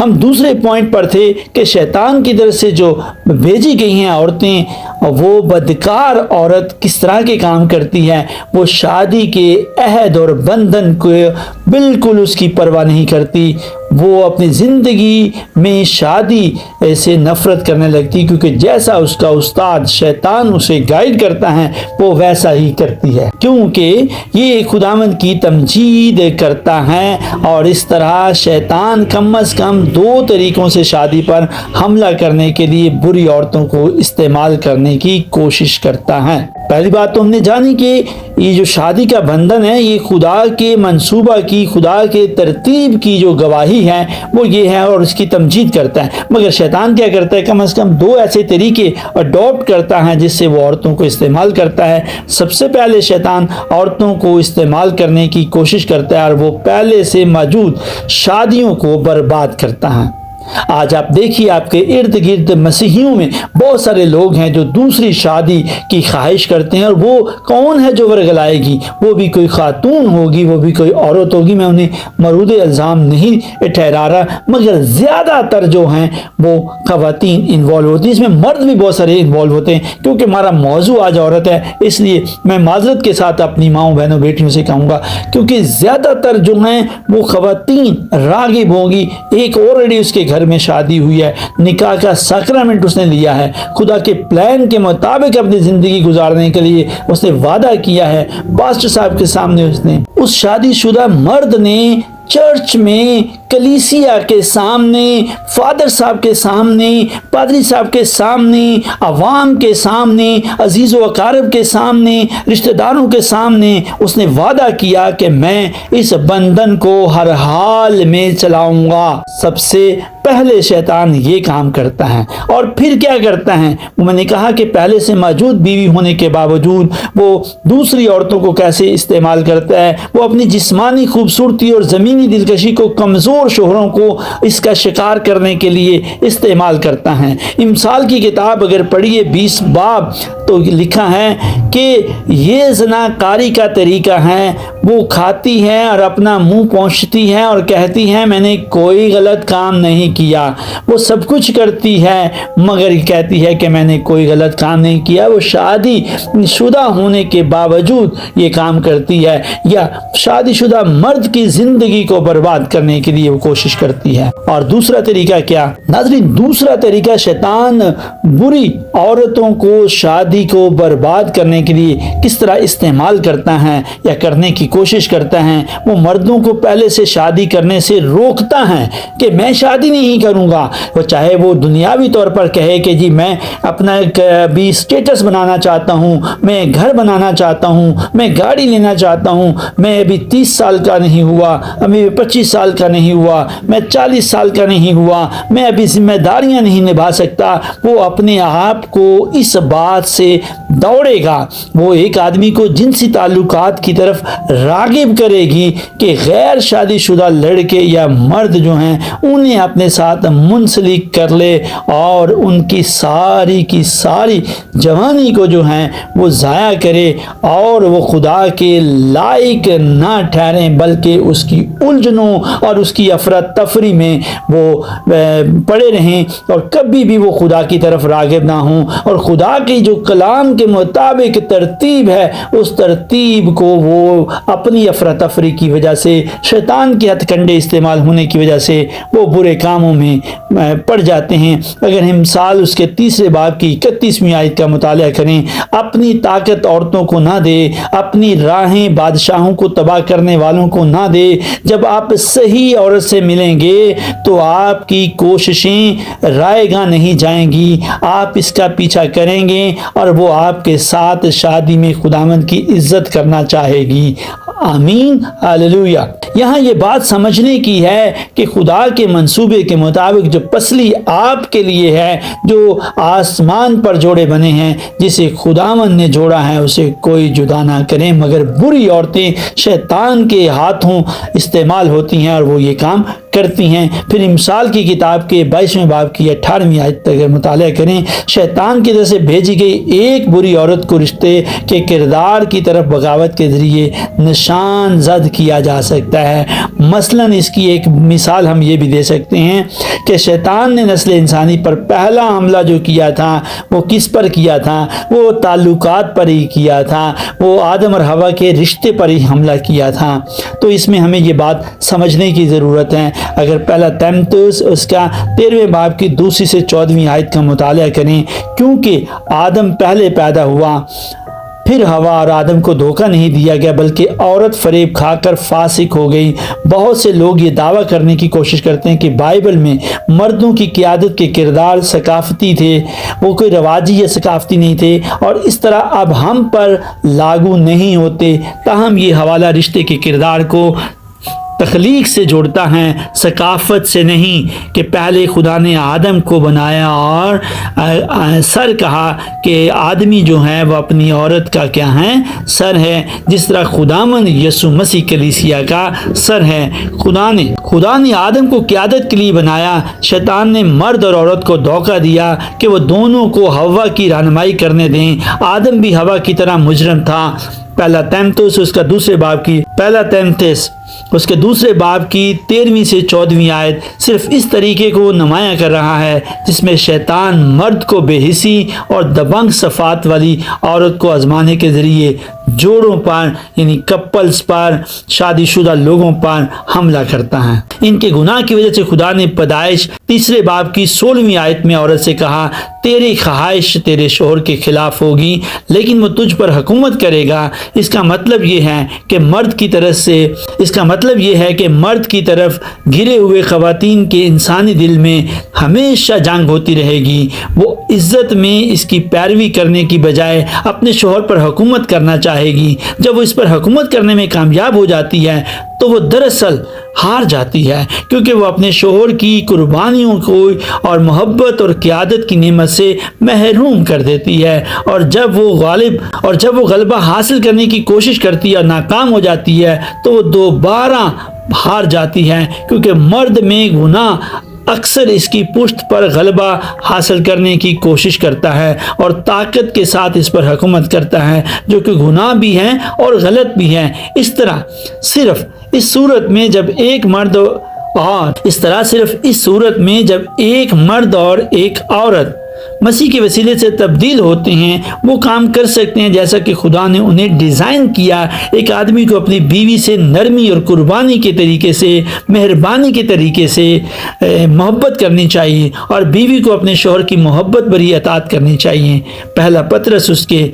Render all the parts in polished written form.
ہم دوسرے پوائنٹ پر تھے کہ شیطان کی طرف سے جو بھیجی گئی ہیں عورتیں، وہ بدکار عورت کس طرح کے کام کرتی ہے، وہ شادی کے عہد اور بندھن کو بالکل اس کی پرواہ نہیں کرتی، وہ اپنی زندگی میں شادی سے نفرت کرنے لگتی، کیونکہ جیسا اس کا استاد شیطان اسے گائیڈ کرتا ہے وہ ویسا ہی کرتی ہے، کیونکہ یہ خداوند کی تمجید کرتا ہے۔ اور اس طرح شیطان کم از کم 2 طریقوں سے شادی پر حملہ کرنے کے لیے بری عورتوں کو استعمال کرنے کی کوشش کرتا ہے۔ پہلی بات تو ہم نے جانی کہ یہ جو شادی کا بندھن ہے یہ خدا کے منصوبہ کی، خدا کے ترتیب کی جو گواہی ہے وہ یہ ہے اور اس کی تمجید کرتا ہے، مگر شیطان کیا کرتا ہے، کم از کم 2 ایسے طریقے اڈاپٹ کرتا ہے جس سے وہ عورتوں کو استعمال کرتا ہے۔ سب سے پہلے شیطان عورتوں کو استعمال کرنے کی کوشش کرتا ہے اور وہ پہلے سے موجود شادیوں کو برباد کرتا ہے۔ آج آپ دیکھیے آپ کے ارد گرد مسیحیوں میں بہت سارے لوگ ہیں جو دوسری شادی کی خواہش کرتے ہیں، اور وہ کون ہے جو ورگلائے گی، وہ بھی کوئی خاتون ہوگی، وہ بھی کوئی عورت ہوگی، میں انہیں مرود الزام نہیں ٹھہرا رہا، مگر زیادہ تر جو ہیں وہ خواتین انوالو ہوتی ہیں، اس میں مرد بھی بہت سارے انوالو ہوتے ہیں، کیونکہ ہمارا موضوع آج عورت ہے، اس لیے میں معذرت کے ساتھ اپنی ماؤں بہنوں بیٹیوں سے کہوں گا، کیونکہ زیادہ تر جو ہیں وہ خواتین راغب ہوں گی۔ ایک آلریڈی اس کے گھر میں شادی ہوئی ہے، نکاح کا سیکرامنٹ اس نے لیا ہے، خدا کے پلان کے مطابق اپنی زندگی گزارنے کے لیے اس نے وعدہ کیا ہے، پاسٹر صاحب کے سامنے اس نے، اس شادی شدہ مرد نے چرچ میں، کلیسیا کے سامنے، فادر صاحب کے سامنے، پادری صاحب کے سامنے، عوام کے سامنے، عزیز و اقارب کے سامنے، رشتہ داروں کے سامنے اس نے وعدہ کیا کہ میں اس بندھن کو ہر حال میں چلاؤں گا۔ سب سے پہلے شیطان یہ کام کرتا ہے، اور پھر کیا کرتا ہے، میں نے کہا کہ پہلے سے موجود بیوی ہونے کے باوجود وہ دوسری عورتوں کو کیسے استعمال کرتا ہے، وہ اپنی جسمانی خوبصورتی اور زمینی دلکشی کو کمزور شوہروں کو اس کا شکار کرنے کے لیے استعمال کرتا ہے۔ امثال کی کتاب اگر پڑھیے 20 باب تو لکھا ہے کہ یہ زناکاری کا طریقہ ہے، وہ کھاتی ہے اور اپنا منہ پونچھتی ہے اور کہتی ہے میں نے کوئی غلط کام نہیں کیا، وہ سب کچھ کرتی ہے مگر کہتی ہے کہ میں نے کوئی غلط کام نہیں کیا، وہ شادی شدہ ہونے کے باوجود یہ کام کرتی ہے، یا شادی شدہ مرد کی زندگی کو برباد کرنے کے لیے وہ کوشش کرتی ہے۔ اور دوسرا طریقہ کیا ناظرین، دوسرا طریقہ شیطان بری عورتوں کو شادی کو برباد کرنے کے لیے کس طرح استعمال کرتا ہے یا کرنے کی کوشش کرتا ہے، وہ مردوں کو پہلے سے شادی کرنے سے روکتا ہے کہ میں شادی نہیں کروں گا، وہ چاہے وہ دنیاوی طور پر کہے کہ جی میں اپنا بھی اسٹیٹس بنانا چاہتا ہوں، میں گھر بنانا چاہتا ہوں، میں گاڑی لینا چاہتا ہوں، میں ابھی 30 سال کا نہیں ہوا، ابھی 25 سال کا نہیں ہوا، میں 40 سال کا نہیں ہوا، میں ابھی ذمہ داریاں نہیں نبھا سکتا، وہ اپنے آپ کو اس بات سے دوڑے گا، وہ ایک آدمی کو جنسی تعلقات کی طرف راغب کرے گی کہ غیر شادی شدہ لڑکے یا مرد جو ہیں انہیں اپنے ساتھ منسلک کر لے اور ان کی ساری جوانی کو جو ہیں وہ ضائع کرے اور وہ خدا کے لائق نہ ٹھہریں بلکہ اس کی الجھنوں اور اس کی افراتفری میں وہ پڑے رہیں اور کبھی بھی وہ خدا کی طرف راغب نہ ہوں، اور خدا کی جو کلام کے مطابق ترتیب ہے اس ترتیب کو وہ اپنی افراتفری کی وجہ سے، شیطان کے ہتھ کنڈے استعمال ہونے کی وجہ سے وہ برے کاموں میں پڑ جاتے ہیں۔ اگر ہم مثال اس کے 3 باب کی 31ویں آیت کا مطالعہ کریں، اپنی طاقت عورتوں کو نہ دے، اپنی راہیں بادشاہوں کو تباہ کرنے والوں کو نہ دے، جب آپ صحیح عورت سے ملیں گے تو آپ کی کوششیں رائے گاہ نہیں جائیں گی، آپ اس کا پیچھا کریں گے اور وہ آپ کے ساتھ شادی میں خداوند کی عزت کرنا چاہے گی۔ آمین، ہاللویا۔ یہاں یہ بات سمجھنے کی ہے کہ خدا کے منصوبے کے مطابق جو پسلی آپ کے لیے ہے، جو آسمان پر جوڑے بنے ہیں، جسے خداوند نے جوڑا ہے اسے کوئی جدا نہ کریں، مگر بری عورتیں شیطان کے ہاتھوں استعمال ہوتی ہیں اور وہ یہ کام کرتی ہیں۔ پھر امثال کی کتاب کے 22ویں باب کی 18ویں آیت تک مطالعہ کریں، شیطان کی طرف سے بھیجی گئی ایک بری عورت کو رشتے کے کردار کی طرف بغاوت کے ذریعے نشان زد کیا جا سکتا ہے۔ مثلاً اس کی ایک مثال ہم یہ بھی دے سکتے ہیں کہ شیطان نے نسل انسانی پر پہلا حملہ جو کیا تھا وہ کس پر کیا تھا؟ وہ تعلقات پر ہی کیا تھا، وہ آدم اور حوا کے رشتے پر ہی حملہ کیا تھا۔ تو اس میں ہمیں یہ بات سمجھنے کی ضرورت ہے۔ اگر پہلا تیموتھیوس اس کا 13ویں باب کی 2 سے 14ویں آیت کا مطالعہ کریں، کیونکہ آدم پہلے پیدا ہوا، پھر حوا اور آدم کو دھوکہ نہیں دیا گیا بلکہ عورت فریب کھا کر فاسق ہو گئی۔ بہت سے لوگ یہ دعویٰ کرنے کی کوشش کرتے ہیں کہ بائبل میں مردوں کی قیادت کے کردار ثقافتی تھے، وہ کوئی رواجی یا ثقافتی نہیں تھے اور اس طرح اب ہم پر لاگو نہیں ہوتے۔ تاہم یہ حوالہ رشتے کے کردار کو تخلیق سے جوڑتا ہے، ثقافت سے نہیں، کہ پہلے خدا نے آدم کو بنایا اور سر کہا کہ آدمی جو ہے وہ اپنی عورت کا کیا ہے؟ سر ہے، جس طرح خداوند یسوع مسیح کلیسیا کا سر ہے۔ خدا نے آدم کو قیادت کے لیے بنایا، شیطان نے مرد اور عورت کو دھوکہ دیا کہ وہ دونوں کو حوا کی رہنمائی کرنے دیں۔ آدم بھی حوا کی طرح مجرم تھا۔ پہلا تیموتھیوس اس کا 2 باب کی 13ویں سے 14ویں آیت صرف اس طریقے کو نمایاں کر رہا ہے جس میں شیطان مرد کو بے حسی اور دبنگ صفات والی عورت کو آزمانے کے ذریعے جوڑوں پر یعنی کپلز پر، شادی شدہ لوگوں پر حملہ کرتا ہے۔ ان کے گناہ کی وجہ سے خدا نے پیدائش 3 باب کی 16ویں آیت میں عورت سے کہا، تیری خواہش تیرے شوہر کے خلاف ہوگی لیکن وہ تجھ پر حکومت کرے گا۔ اس کا مطلب یہ ہے کہ مرد کی طرف گرے ہوئے خواتین کے انسانی دل میں ہمیشہ جنگ ہوتی رہے گی۔ وہ عزت میں اس کی پیروی کرنے کی بجائے اپنے شوہر پر حکومت کرنا چاہے گی۔ جب وہ اس پر حکومت کرنے میں کامیاب ہو جاتی ہے تو وہ دراصل ہار جاتی ہے، کیونکہ وہ اپنے شوہر کی قربانیوں کو اور محبت اور قیادت کی نعمت سے محروم کر دیتی ہے، اور جب وہ غلبہ حاصل کرنے کی کوشش کرتی ہے اور ناکام ہو جاتی ہے تو وہ دوبارہ ہار جاتی ہے، کیونکہ مرد میں گناہ اکثر اس کی پشت پر غلبہ حاصل کرنے کی کوشش کرتا ہے اور طاقت کے ساتھ اس پر حکومت کرتا ہے، جو کہ گناہ بھی ہے اور غلط بھی ہے۔ اس طرح صرف اس صورت میں جب ایک مرد اور ایک عورت مسیح کے وسیلے سے تبدیل ہوتے ہیں، وہ کام کر سکتے ہیں جیسا کہ خدا نے انہیں ڈیزائن کیا۔ ایک آدمی کو اپنی بیوی سے نرمی اور قربانی کے طریقے سے، مہربانی کے طریقے سے محبت کرنی چاہیے، اور بیوی کو اپنے شوہر کی محبت بھری اطاعت کرنی چاہیے۔ پہلا پطرس اس کے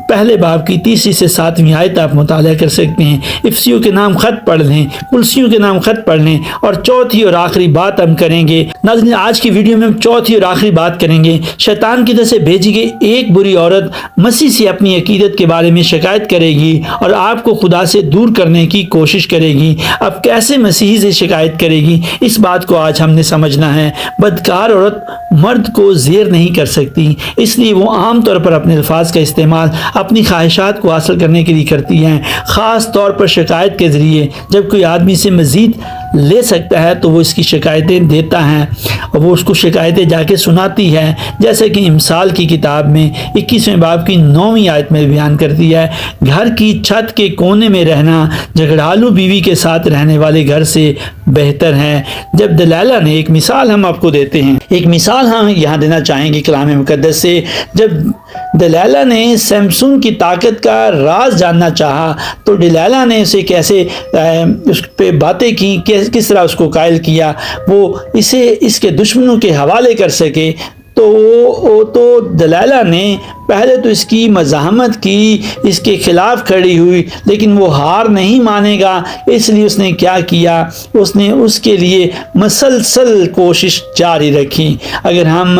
پہلے باب کی 3 سے 7ویں آیت آپ مطالعہ کر سکتے ہیں۔ افسیوں کے نام خط پڑھ لیں، کلسیوں کے نام خط پڑھ لیں، اور چوتھی اور آخری بات ہم کریں گے۔ ناظرین، آج کی ویڈیو میں ہم چوتھی اور آخری بات کریں گے۔ شیطان کی طرف سے بھیجی گئی ایک بری عورت مسیح سے اپنی عقیدت کے بارے میں شکایت کرے گی اور آپ کو خدا سے دور کرنے کی کوشش کرے گی۔ اب کیسے مسیح سے شکایت کرے گی، اس بات کو آج ہم نے سمجھنا ہے۔ بدکار عورت مرد کو زیر نہیں کر سکتی، اس لیے وہ عام طور پر اپنے الفاظ کا استعمال اپنی خواہشات کو حاصل کرنے کے لیے کرتی ہیں، خاص طور پر شکایت کے ذریعے۔ جب کوئی آدمی سے مزید لے سکتا ہے تو وہ اس کی شکایتیں دیتا ہے اور وہ اس کو شکایتیں جا کے سناتی ہے، جیسے کہ امثال کی کتاب میں 21ویں باب کی 9ویں آیت میں بیان کرتی ہے، گھر کی چھت کے کونے میں رہنا جھگڑالو بیوی کے ساتھ رہنے والے گھر سے بہتر ہے۔ جب دلائلہ نے ایک مثال ہم آپ کو دیتے ہیں، ایک مثال ہم یہاں دینا چاہیں گے کلام مقدس سے۔ جب دلائلہ نے سمسون کی طاقت کا راز جاننا چاہا تو دلائلہ نے اسے کیسے اس پہ باتیں کی، کس طرح اس کو قائل کیا وہ اسے اس کے دشمنوں کے حوالے کر سکے۔ تو دلائلہ نے پہلے تو اس کی مزاحمت کی، اس کے خلاف کھڑی ہوئی، لیکن وہ ہار نہیں مانے گا، اس لیے اس نے کیا کیا، اس نے اس کے لیے مسلسل کوشش جاری رکھی۔ اگر ہم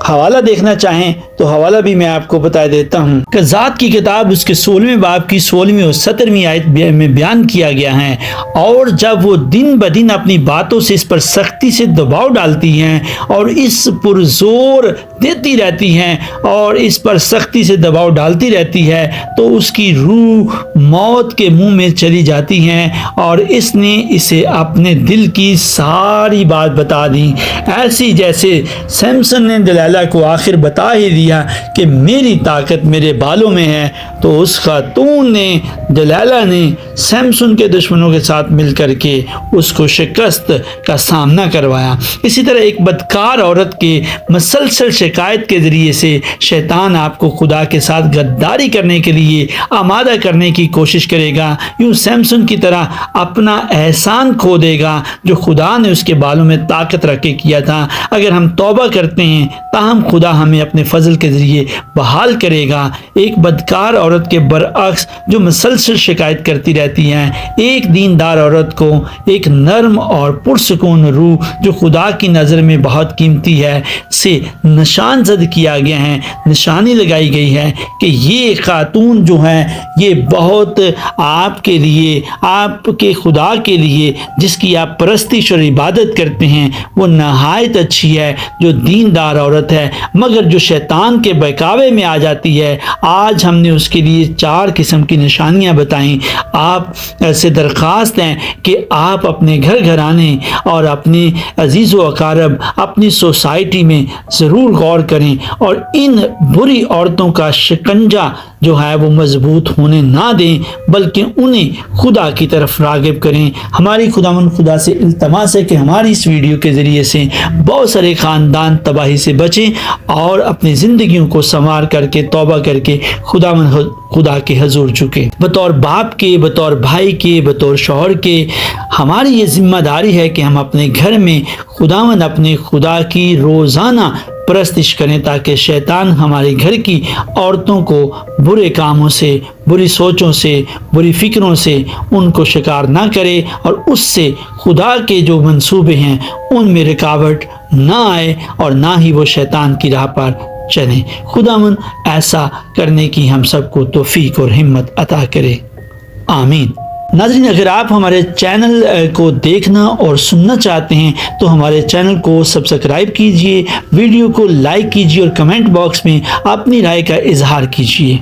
حوالہ دیکھنا چاہیں تو حوالہ بھی میں آپ کو بتا دیتا ہوں کہ ذات کی کتاب اس کے 16ویں باب کی 16ویں اور 17ویں آیت میں بیان کیا گیا ہے، اور جب وہ دن بدن اپنی باتوں سے اس پر سختی سے دباؤ ڈالتی ہیں اور اس پر زور دیتی رہتی ہیں اور اس پر سختی سے دباؤ ڈالتی رہتی ہے، تو اس کی روح موت کے منہ میں چلی جاتی ہیں اور اس نے اسے اپنے دل کی ساری بات بتا دی، ایسی جیسے سیمسن نے دلائلہ کو آخر بتا ہی دیا کہ میری طاقت میرے بالوں میں ہے۔ تو اس خاتون نے، دلائلہ نے، سیمسن کے دشمنوں کے ساتھ مل کر کے اس کو شکست کا سامنا کروایا۔ اسی طرح ایک بدکار عورت کے مسلسل شکایت کے ذریعے سے شیطان آپ کو خدا کے ساتھ غداری کرنے کے لیے آمادہ کرنے کی کوشش کرے گا، یوں سیمسن کی طرح اپنا احسان کھو دے گا جو خدا نے اس کے بالوں میں طاقت رکھ کے کیا تھا۔ اگر ہم توبہ کرتے ہیں تاہم خدا ہمیں اپنے فضل کے ذریعے بحال کرے گا۔ ایک بدکار عورت کے برعکس جو مسلسل شکایت کرتی رہتی ہیں، ایک دیندار عورت کو ایک نرم اور پرسکون روح جو خدا کی نظر میں بہت قیمتی ہے سے نشان زد کیا گیا ہے، نشانی لگائی گئی ہے کہ یہ خاتون جو ہے یہ بہت آپ کے لیے، آپ کے خدا کے لیے جس کی آپ پرستش اور عبادت کرتے ہیں، وہ نہایت اچھی ہے، جو دیندار عورت ہے، مگر جو شیطان کے بہکاوے میں آ جاتی ہے۔ آج ہم نے اس کے لیے 4 قسم کی نشانیاں بتائیں۔ آپ سے درخواست ہے کہ آپ اپنے گھر گھرانے اور اپنے عزیز و اقارب، اپنی سوسائٹی میں ضرور غور کریں اور ان بری عورتوں کا شکنجہ جو ہے وہ مضبوط ہونے نہ دیں، بلکہ انہیں خدا کی طرف راغب کریں۔ ہماری خدا سے التماس ہے کہ ہماری اس ویڈیو کے ذریعے سے بہت سارے خاندان تباہی سے بچیں اور اپنی زندگیوں کو سنوار کر کے توبہ کر کے خدا کے حضور جھکیں۔ بطور باپ کے، بطور بھائی کے، بطور شوہر کے، ہماری یہ ذمہ داری ہے کہ ہم اپنے گھر میں اپنے خدا کی روزانہ پرستش کریں تاکہ شیطان ہمارے گھر کی عورتوں کو برے کاموں سے، بری سوچوں سے، بری فکروں سے ان کو شکار نہ کرے اور اس سے خدا کے جو منصوبے ہیں ان میں رکاوٹ نہ آئے اور نہ ہی وہ شیطان کی راہ پر چلیں۔ خداوند ایسا کرنے کی ہم سب کو توفیق اور ہمت عطا کرے، آمین۔ ناظرین، اگر آپ ہمارے چینل کو دیکھنا اور سننا چاہتے ہیں تو ہمارے چینل کو سبسکرائب کیجئے، ویڈیو کو لائک کیجئے اور کمنٹ باکس میں اپنی رائے کا اظہار کیجئے۔